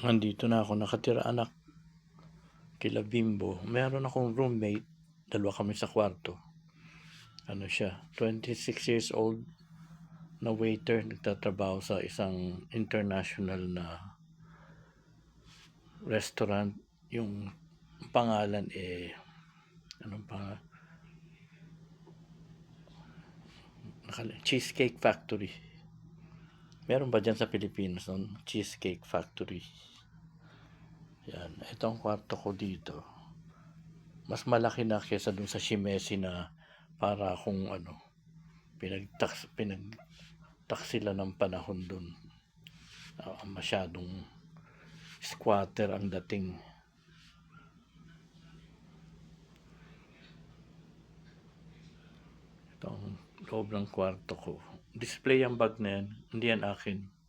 Nandito na ako nakatira, anak, kila Bimbo. Meron akong roommate, dalawa kami sa kwarto. Ano siya, 26 years old na waiter, nagtatrabaho sa isang international na restaurant. Yung pangalan anong pangalan? Cheesecake Factory. Meron ba dyan sa Pilipinas nun? Cheesecake Factory. Yan. Ito ang kwarto ko dito. Mas malaki na kesa dun sa Shimesi na para kung pinagtak sila ng panahon dun. Masyadong squatter ang dating. Ito ang loob ng kwarto ko. Display ang bag na yan. Hindi yan akin.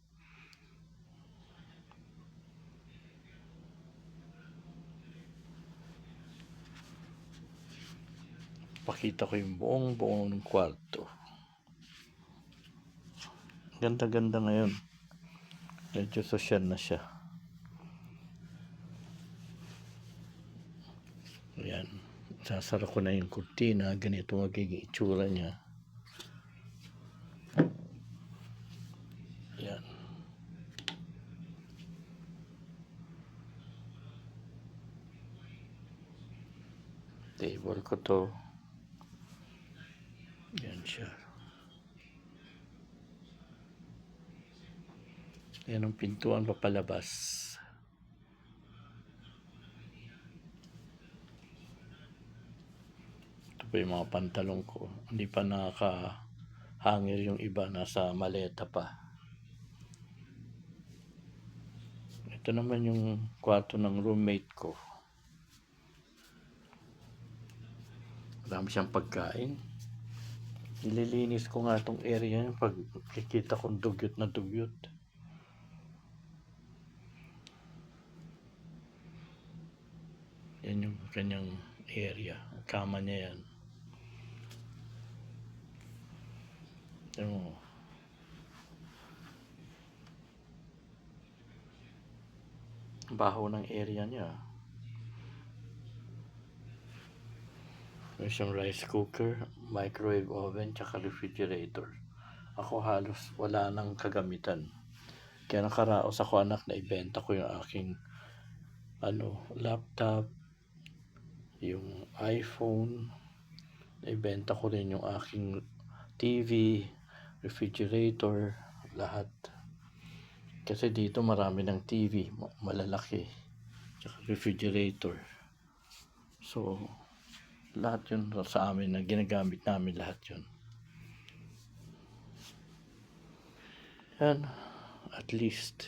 Pakita ko yung buong ng kwarto. Ganda-ganda ngayon. Medyo social na siya. Ayan. Sasara ko na yung kurtina. Ganito magiging itsura niya. Ayan. Table ko to. Ayan siya. Ayan ang pintuan papalabas. Ito pa yung mga pantalong ko. Hindi pa nakaka-hanger yung iba. Nasa maleta pa. Ito naman yung kwarto ng roommate ko. Marami siyang pagkain. Nililinis ko nga itong area niya pag kikita kong dugyot na dugyot. Yan yung kanyang area. Kama niya yan. Ano, baho ng area niya. May siyang rice cooker, microwave oven, tsaka refrigerator. Ako halos wala nang kagamitan. Kaya nakaraos ako, anak, na ibenta ko yung aking laptop, yung iPhone. Naibenta ko rin yung aking TV, refrigerator, lahat. Kasi dito marami ng TV, malalaki, tsaka refrigerator. So, lahat yun sa amin na ginagamit namin, lahat yun. Yan, at least